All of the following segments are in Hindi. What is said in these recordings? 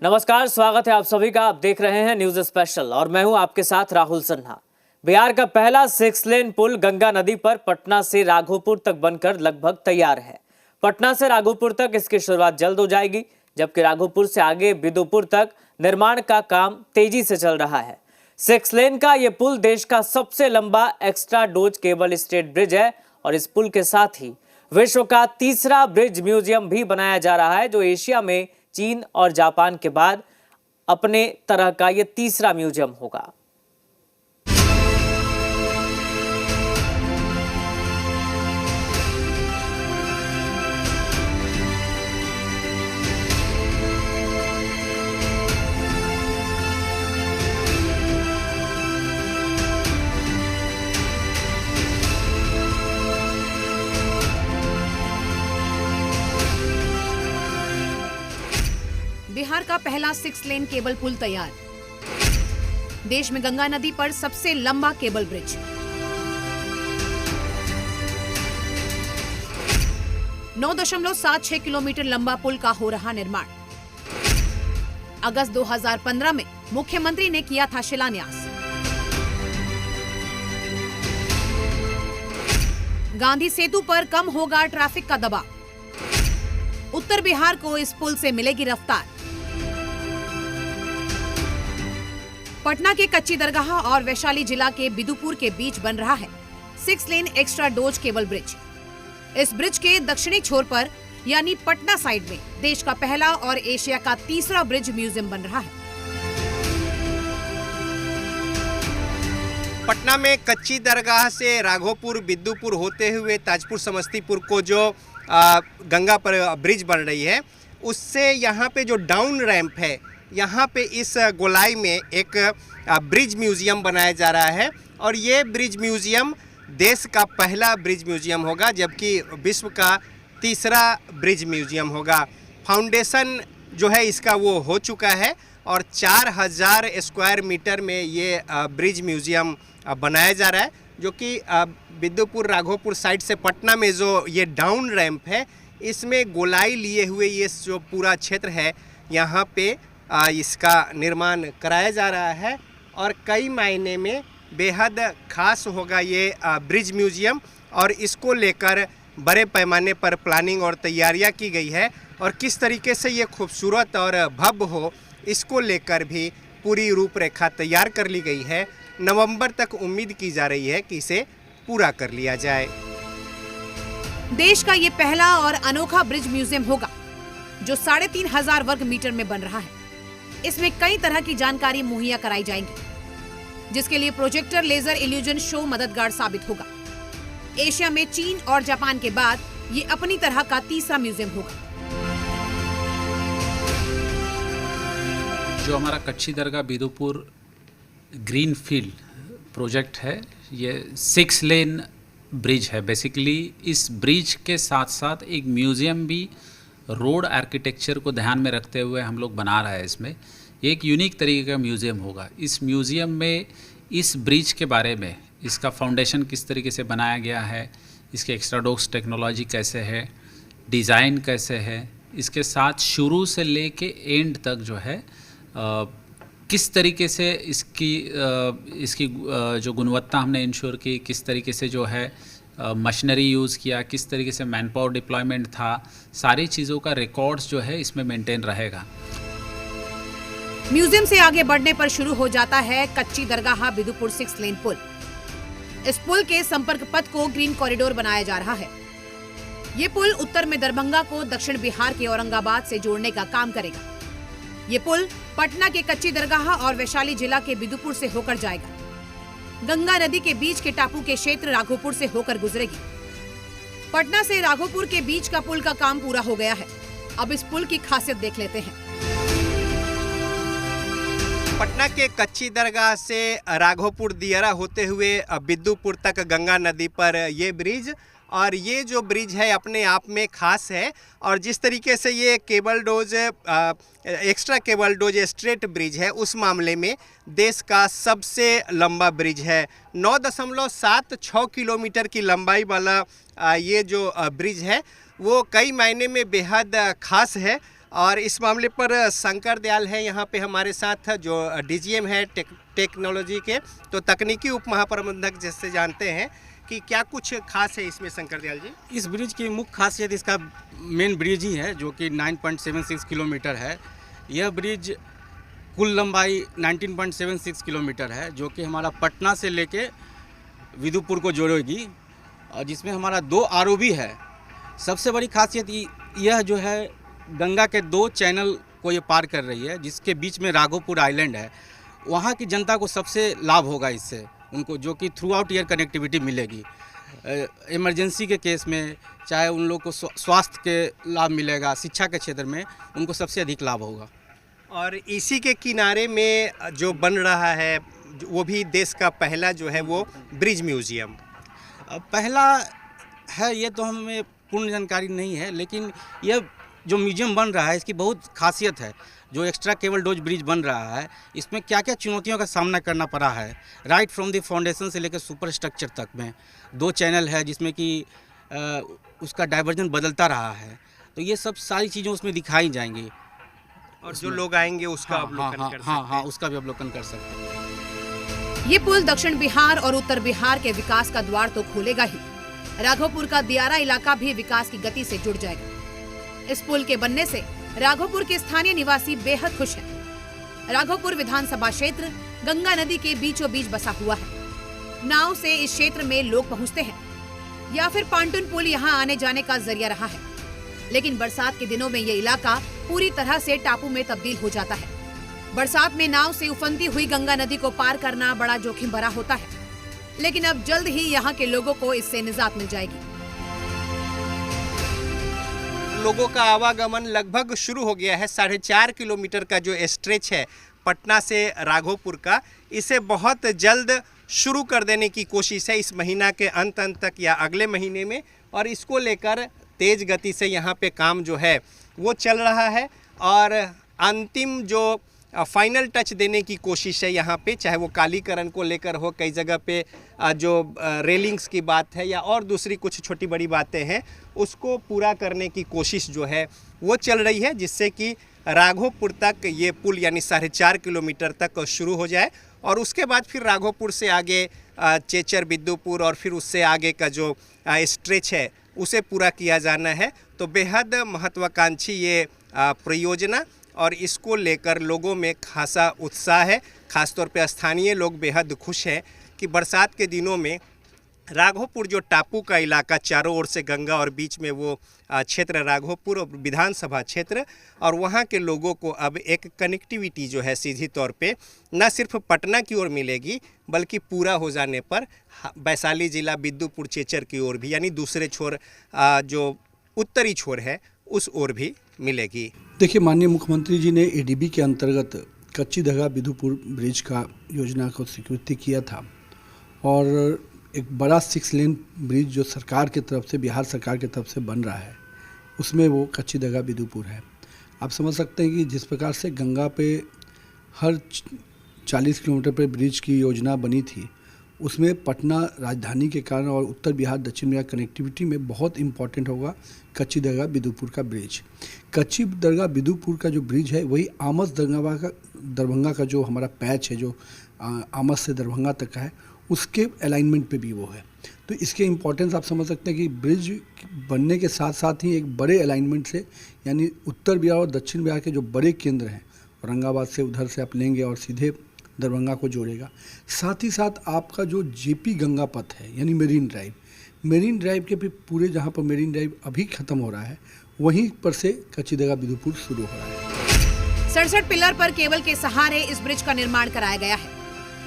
नमस्कार, स्वागत है आप सभी का। आप देख रहे हैं न्यूज स्पेशल और मैं हूं आपके साथ राहुल सिन्हा। बिहार का पहला 6 लेन पुल गंगा नदी पर पटना से राघोपुर तक बनकर लगभग तैयार है। पटना से राघोपुर तक इसकी शुरुआत जल्द हो जाएगी, जबकि राघोपुर से आगे बिदुपुर तक निर्माण का काम तेजी से चल रहा है। 6 लेन का ये पुल देश का सबसे लंबा extra dose cable stayed bridge है और इस पुल के साथ ही विश्व का तीसरा ब्रिज म्यूजियम भी बनाया जा रहा है, जो एशिया में चीन और जापान के बाद अपने तरह का यह तीसरा म्यूजियम होगा। बिहार का पहला 6 लेन केबल पुल तैयार। देश में गंगा नदी पर सबसे लंबा केबल ब्रिज। नौ 9.76 किलोमीटर लंबा पुल का हो रहा निर्माण। अगस्त 2015 में मुख्यमंत्री ने किया था शिलान्यास। गांधी सेतु पर कम होगा ट्रैफिक का दबाव। उत्तर बिहार को इस पुल से मिलेगी रफ्तार। पटना के कच्ची दरगाह और वैशाली जिला के बिदुपुर के बीच बन रहा है 6 लेन एक्स्ट्रा डोज केबल ब्रिज। इस ब्रिज के दक्षिणी छोर पर यानी पटना साइड में देश का पहला और एशिया का तीसरा ब्रिज म्यूजियम बन रहा है। पटना में कच्ची दरगाह से राघोपुर बिदुपुर होते हुए ताजपुर समस्तीपुर को जो गंगा पर ब्रिज बन रही है, उससे यहाँ पे जो डाउन रैंप है, यहाँ पे इस गोलाई में एक ब्रिज म्यूज़ियम बनाया जा रहा है और ये ब्रिज म्यूज़ियम देश का पहला ब्रिज म्यूज़ियम होगा, जबकि विश्व का तीसरा ब्रिज म्यूज़ियम होगा। फाउंडेशन जो है इसका वो हो चुका है और 4000 स्क्वायर मीटर में ये ब्रिज म्यूज़ियम बनाया जा रहा है, जो कि बिदुपुर राघोपुर साइड से पटना में जो ये डाउन रैंप है, इसमें गोलाई लिए हुए ये जो पूरा क्षेत्र है, यहाँ पे इसका निर्माण कराया जा रहा है और कई मायने में बेहद खास होगा ये ब्रिज म्यूज़ियम और इसको लेकर बड़े पैमाने पर प्लानिंग और तैयारियां की गई है और किस तरीके से ये खूबसूरत और भव्य हो, इसको लेकर भी पूरी रूपरेखा तैयार कर ली गई है। नवंबर तक उम्मीद की जा रही है कि इसे पूरा कर लिया जाए। देश का ये पहला और अनोखा ब्रिज म्यूजियम होगा, जो 3500 वर्ग मीटर में बन रहा है। इसमें कई तरह की जानकारी मुहैया कराई जाएंगी, जिसके लिए प्रोजेक्टर लेजर इल्यूजन शो मददगार साबित होगा। एशिया में चीन और जापान के बाद ये अपनी तरह का तीसरा म्यूजियम होगा। जो हमारा कच्ची दरगाह बिदुपुर ग्रीन फील्ड प्रोजेक्ट है, ये 6 लेन ब्रिज है। बेसिकली इस ब्रिज के साथ साथ एक म्यूज़ियम भी रोड आर्किटेक्चर को ध्यान में रखते हुए हम लोग बना रहे हैं। इसमें ये एक यूनिक तरीके का म्यूज़ियम होगा। इस म्यूज़ियम में इस ब्रिज के बारे में, इसका फाउंडेशन किस तरीके से बनाया गया है, इसके एक्स्ट्राडोक्स टेक्नोलॉजी कैसे है, डिज़ाइन कैसे है, इसके साथ शुरू से लेके एंड तक जो है किस तरीके से इसकी जो गुणवत्ता हमने इंश्योर की, किस तरीके से जो है मशीनरी यूज़ किया, किस तरीके से मैन पावर डिप्लॉयमेंट था, सारी चीज़ों का रिकॉर्ड्स जो है इसमें मेंटेन रहेगा। म्यूजियम से आगे बढ़ने पर शुरू हो जाता है कच्ची दरगाह बिदुपुर 6 लेन पुल। इस पुल के संपर्क पथ को ग्रीन कॉरिडोर बनाया जा रहा है। ये पुल उत्तर में दरभंगा को दक्षिण बिहार के औरंगाबाद से जोड़ने का काम करेगा। ये पुल पटना के कच्ची दरगाह और वैशाली जिला के बिदुपुर से होकर जाएगा। गंगा नदी के बीच के टापू के क्षेत्र राघोपुर से होकर गुजरेगी। पटना से राघोपुर के बीच का पुल का काम पूरा हो गया है। अब इस पुल की खासियत देख लेते हैं। पटना के कच्ची दरगाह से राघोपुर दियारा होते हुए बिदुपुर तक गंगा नदी पर ये ब्रिज, और ये जो ब्रिज है अपने आप में खास है। और जिस तरीके से ये cable dose extra cable dose straight bridge है, उस मामले में देश का सबसे लंबा ब्रिज है। 9.76 किलोमीटर की लंबाई वाला ये जो ब्रिज है वो कई मायने में बेहद खास है। और इस मामले पर शंकर दयाल है यहाँ पे हमारे साथ, जो डीजीएम है टेक्नोलॉजी के, तो तकनीकी उप महाप्रबंधक जैसे जानते हैं कि क्या कुछ खास है इसमें शंकर दयाल जी? इस ब्रिज की मुख्य खासियत इसका मेन ब्रिज ही है, जो कि 9.76 किलोमीटर है। यह ब्रिज कुल लंबाई 19.76 किलोमीटर है, जो कि हमारा पटना से लेके विदुपुर को जोड़ेगी, और जिसमें हमारा 2 आरओबी है। सबसे बड़ी खासियत यह जो है, गंगा के 2 चैनल को ये पार कर रही है, जिसके बीच में राघोपुर आइलैंड है। वहाँ की जनता को सबसे लाभ होगा इससे, उनको जो कि थ्रू आउट ईयर कनेक्टिविटी मिलेगी। इमरजेंसी के केस में, चाहे उन लोग को स्वास्थ्य के लाभ मिलेगा, शिक्षा के क्षेत्र में उनको सबसे अधिक लाभ होगा। और इसी के किनारे में जो बन रहा है, वो भी देश का पहला जो है वो ब्रिज म्यूजियम पहला है, ये तो हमें पूर्ण जानकारी नहीं है, लेकिन यह जो म्यूजियम बन रहा है इसकी बहुत खासियत है। जो एक्स्ट्रा केबल डोज ब्रिज बन रहा है, इसमें क्या क्या चुनौतियों का सामना करना पड़ा है, राइट फ्रॉम द फाउंडेशन से लेकर सुपर स्ट्रक्चर तक में। 2 चैनल है जिसमें कि उसका डाइवर्जन बदलता रहा है, तो ये सब सारी चीज़ें उसमें दिखाई जाएंगी, और जो लोग आएंगे उसका अवलोकन कर सकते हैं। हाँ, उसका भी अवलोकन कर सकते हैं। ये पुल दक्षिण बिहार और उत्तर बिहार के विकास का द्वार तो खोलेगा ही, राघोपुर का दियारा इलाका भी विकास की गति से जुड़ जाएगा। इस पुल के बनने से राघोपुर के स्थानीय निवासी बेहद खुश हैं। राघोपुर विधानसभा क्षेत्र गंगा नदी के बीचों बीच बसा हुआ है। नाव से इस क्षेत्र में लोग पहुंचते हैं या फिर पांटून पुल यहां आने जाने का जरिया रहा है, लेकिन बरसात के दिनों में ये इलाका पूरी तरह से टापू में तब्दील हो जाता है। बरसात में नाव से उफनती हुई गंगा नदी को पार करना बड़ा जोखिम भरा होता है, लेकिन अब जल्द ही यहाँ के लोगों को इससे निजात मिल जाएगी। लोगों का आवागमन लगभग शुरू हो गया है। 4.5 किलोमीटर का जो स्ट्रेच है पटना से राघोपुर का, इसे बहुत जल्द शुरू कर देने की कोशिश है इस महीना के अंत तक या अगले महीने में, और इसको लेकर तेज गति से यहाँ पे काम जो है वो चल रहा है। और अंतिम जो फाइनल टच देने की कोशिश है यहाँ पे, चाहे वो कालीकरण को लेकर हो, कई जगह पे जो रेलिंग्स की बात है या और दूसरी कुछ छोटी बड़ी बातें हैं, उसको पूरा करने की कोशिश जो है वो चल रही है, जिससे कि राघोपुर तक ये पुल यानी 4.5 किलोमीटर तक शुरू हो जाए, और उसके बाद फिर राघोपुर से आगे चेचर, बिद्दुपुर और फिर उससे आगे का जो स्ट्रेच है उसे पूरा किया जाना है। तो बेहद महत्वाकांक्षी ये परियोजना, और इसको लेकर लोगों में खासा उत्साह है। खासतौर पे स्थानीय लोग बेहद खुश हैं कि बरसात के दिनों में राघोपुर जो टापू का इलाका, चारों ओर से गंगा और बीच में वो क्षेत्र राघोपुर और विधानसभा क्षेत्र, और वहाँ के लोगों को अब एक कनेक्टिविटी जो है सीधी तौर पे न सिर्फ पटना की ओर मिलेगी, बल्कि पूरा हो जाने पर वैशाली जिला बिद्दुपुर चेचर की ओर भी, यानी दूसरे छोर जो उत्तरी छोर है उस ओर भी मिलेगी। देखिए, माननीय मुख्यमंत्री जी ने एडीबी के अंतर्गत कच्ची दरगाह बिदुपुर ब्रिज का योजना को स्वीकृति किया था, और एक बड़ा 6 लेन ब्रिज जो सरकार की तरफ से, बिहार सरकार की तरफ से बन रहा है, उसमें वो कच्ची दरगाह बिदुपुर है। आप समझ सकते हैं कि जिस प्रकार से गंगा पे हर 40 किलोमीटर पर ब्रिज की योजना बनी थी, उसमें पटना राजधानी के कारण और उत्तर बिहार दक्षिण बिहार कनेक्टिविटी में बहुत इम्पॉर्टेंट होगा कच्ची दरगाह बिदुपुर का ब्रिज। कच्ची दरगाह बिदुपुर का जो ब्रिज है वही आमस दरभंगा का जो हमारा पैच है, जो आमस से दरभंगा तक का है, उसके अलाइनमेंट पे भी वो है। तो इसके इम्पोर्टेंस आप समझ सकते हैं कि ब्रिज बनने के साथ साथ ही एक बड़े अलाइनमेंट से, यानी उत्तर बिहार और दक्षिण बिहार के जो बड़े केंद्र हैं, औरंगाबाद से उधर से आप लेंगे और सीधे दरभंगा को जोड़ेगा। साथ ही साथ आपका जो जेपी गंगा पथ है, यानी मेरीन ड्राइव के भी पूरे, जहाँ पर मेरीन ड्राइव अभी ख़त्म हो रहा है, वहीं पर से कच्ची दरगाह बिदुपुर शुरू हो रहा है। 67 पिलर पर केबल के सहारे इस ब्रिज का निर्माण कराया गया है।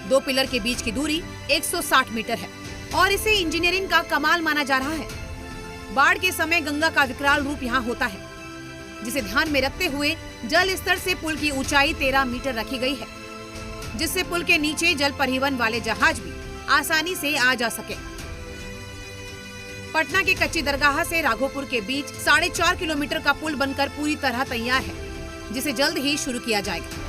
2 पिलर के बीच की दूरी 160 मीटर है और इसे इंजीनियरिंग का कमाल माना जा रहा है। बाढ़ के समय गंगा का विकराल रूप यहाँ होता है, जिसे ध्यान में रखते हुए जल स्तर से पुल की ऊंचाई 13 मीटर रखी गई है, जिससे पुल के नीचे जल परिवहन वाले जहाज भी आसानी से आ जा सके। पटना के कच्ची दरगाह से राघोपुर के बीच 4.5 किलोमीटर का पुल बनकर पूरी तरह तैयार है, जिसे जल्द ही शुरू किया जाएगा।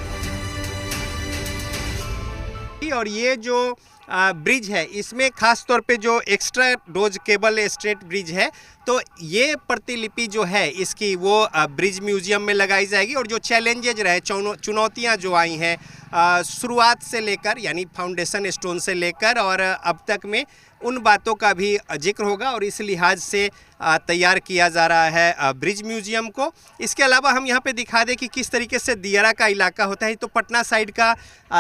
और ये जो ब्रिज है, इसमें खास तौर पे जो extra dose cable straight bridge है, तो ये प्रतिलिपि जो है इसकी वो ब्रिज म्यूजियम में लगाई जाएगी। और जो चैलेंजेज रहे, चुनौतियां जो आई हैं शुरुआत से लेकर, यानी फाउंडेशन स्टोन से लेकर और अब तक में, उन बातों का भी जिक्र होगा और इस लिहाज से तैयार किया जा रहा है ब्रिज म्यूजियम को। इसके अलावा हम यहाँ पे दिखा दें कि किस तरीके से दियारा का इलाका होता है। तो पटना साइड का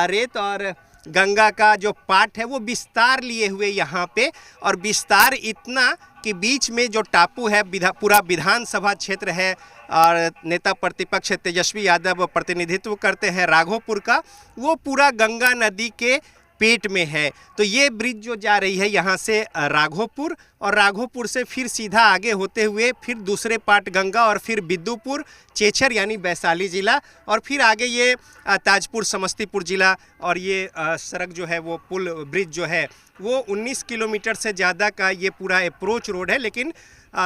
रेत और गंगा का जो पार्ट है वो विस्तार लिए हुए यहाँ पे, और विस्तार इतना कि बीच में जो टापू है, पूरा विधानसभा क्षेत्र है और नेता प्रतिपक्ष तेजस्वी यादव प्रतिनिधित्व करते हैं राघोपुर का, वो पूरा गंगा नदी के पेट में है। तो ये ब्रिज जो जा रही है यहाँ से राघोपुर, और राघोपुर से फिर सीधा आगे होते हुए फिर दूसरे पार्ट गंगा, और फिर बिद्दुपुर, चेचर यानी वैशाली ज़िला, और फिर आगे ये ताजपुर समस्तीपुर ज़िला। और ये सड़क जो है वो पुल ब्रिज जो है वो 19 किलोमीटर से ज़्यादा का ये पूरा अप्रोच रोड है, लेकिन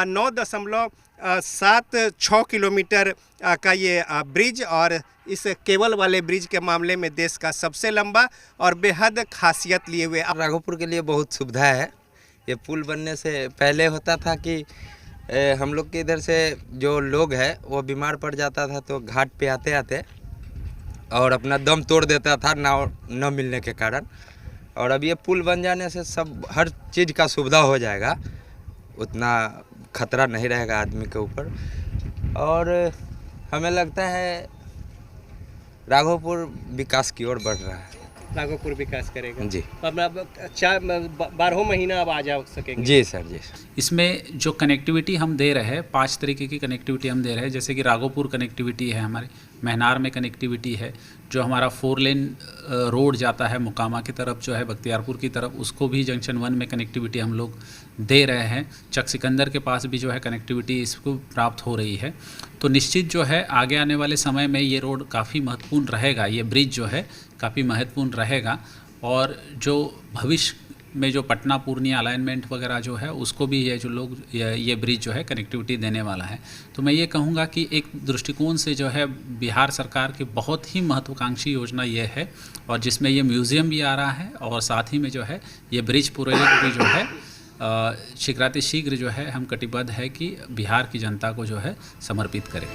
9.76 किलोमीटर का ये ब्रिज, और इस केबल वाले ब्रिज के मामले में देश का सबसे लंबा और बेहद खासियत लिए हुए। राघोपुर के लिए बहुत सुविधा है। ये पुल बनने से पहले होता था कि हम लोग के इधर से जो लोग हैं वो बीमार पड़ जाता था तो घाट पे आते आते और अपना दम तोड़ देता था नाव न मिलने के कारण। और अब ये पुल बन जाने से सब हर चीज़ का सुविधा हो जाएगा, उतना खतरा नहीं रहेगा आदमी के ऊपर। और हमें लगता है राघोपुर विकास की ओर बढ़ रहा है। राघोपुर विकास करेगा जी। अब 12 महीना अब आ जा सकेंगे। जी सर, जी। इसमें जो कनेक्टिविटी हम दे रहे हैं, 5 तरीके की कनेक्टिविटी हम दे रहे हैं। जैसे कि राघोपुर कनेक्टिविटी है, हमारे महनार में कनेक्टिविटी है, जो हमारा 4 लेन रोड जाता है मुकामा की तरफ, जो है बख्तियारपुर की तरफ, उसको भी जंक्शन 1 में कनेक्टिविटी हम लोग दे रहे हैं। चक सिकंदर के पास भी जो है कनेक्टिविटी इसको प्राप्त हो रही है। तो निश्चित जो है आगे आने वाले समय में ये रोड काफ़ी महत्वपूर्ण रहेगा, ये ब्रिज जो है काफ़ी महत्वपूर्ण रहेगा। और जो भविष्य में जो पटना पूर्णिया अलाइनमेंट वगैरह जो है उसको भी ये जो लोग ये ब्रिज जो है कनेक्टिविटी देने वाला है। तो मैं ये कहूँगा कि एक दृष्टिकोण से जो है बिहार सरकार की बहुत ही महत्वाकांक्षी योजना ये है, और जिसमें ये म्यूज़ियम भी आ रहा है, और साथ ही में जो है ये ब्रिज प्रोजेक्ट भी जो है शीघ्र जो है हम कटिबद्ध है कि बिहार की जनता को जो है समर्पित करें।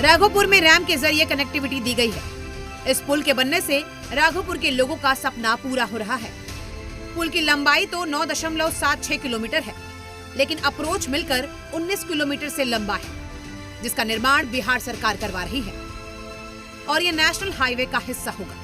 राघोपुर में रैम के जरिए कनेक्टिविटी दी गई है। इस पुल के बनने से राघोपुर के लोगों का सपना पूरा हो रहा है। पुल की लंबाई तो 9.76 किलोमीटर है, लेकिन अप्रोच मिलकर 19 किलोमीटर से लंबा है, जिसका निर्माण बिहार सरकार करवा रही है और ये नेशनल हाईवे का हिस्सा होगा।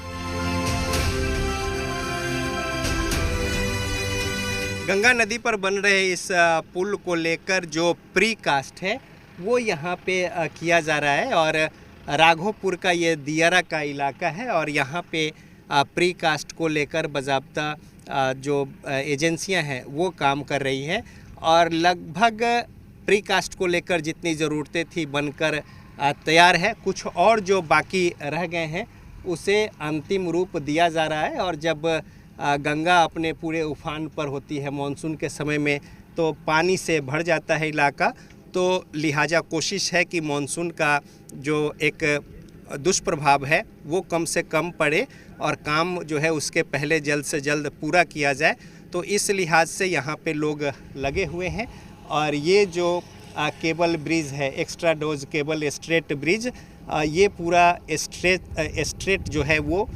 गंगा नदी पर बन रहे इस पुल को लेकर जो प्री कास्ट है वो यहाँ पे किया जा रहा है, और राघोपुर का ये दियारा का इलाका है, और यहाँ पे प्री कास्ट को लेकर बाज़ाब्ता जो एजेंसियां हैं वो काम कर रही हैं, और लगभग प्री कास्ट को लेकर जितनी ज़रूरतें थी बनकर तैयार है। कुछ और जो बाकी रह गए हैं उसे अंतिम रूप दिया जा रहा है। और जब गंगा अपने पूरे उफान पर होती है मानसून के समय में, तो पानी से भर जाता है इलाका, तो लिहाजा कोशिश है कि मानसून का जो एक दुष्प्रभाव है वो कम से कम पड़े और काम जो है उसके पहले जल्द से जल्द पूरा किया जाए। तो इस लिहाज से यहाँ पे लोग लगे हुए हैं। और ये जो केबल ब्रिज है, extra dose cable straight bridge, ये पूरा स्ट्रेट जो है वो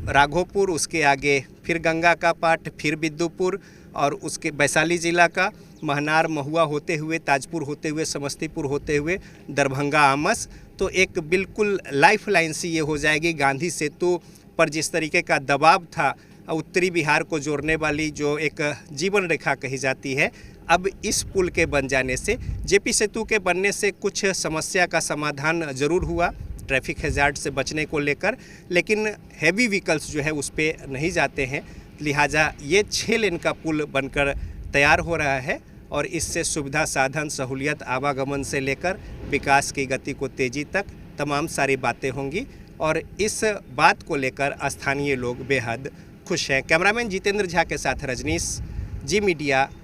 राघोपुर, उसके आगे फिर गंगा का पार्ट, फिर बिद्दुपुर, और उसके वैशाली ज़िला का महनार महुआ होते हुए, ताजपुर होते हुए, समस्तीपुर होते हुए दरभंगा आमस, तो एक बिल्कुल लाइफ लाइन सी ये हो जाएगी। गांधी सेतु पर जिस तरीके का दबाव था उत्तरी बिहार को जोड़ने वाली जो एक जीवन रेखा कही जाती है, अब इस पुल के बन जाने से, जेपी सेतु के बनने से कुछ समस्या का समाधान ज़रूर हुआ ट्रैफिक हैजार्ड से बचने को लेकर, लेकिन हैवी व्हीकल्स जो है उस पर नहीं जाते हैं। लिहाजा ये 6 लेन का पुल बनकर तैयार हो रहा है, और इससे सुविधा, साधन, सहूलियत, आवागमन से लेकर विकास की गति को तेज़ी तक तमाम सारी बातें होंगी, और इस बात को लेकर स्थानीय लोग बेहद खुश हैं। कैमरामैन जितेंद्र झा के साथ रजनीश, जी मीडिया।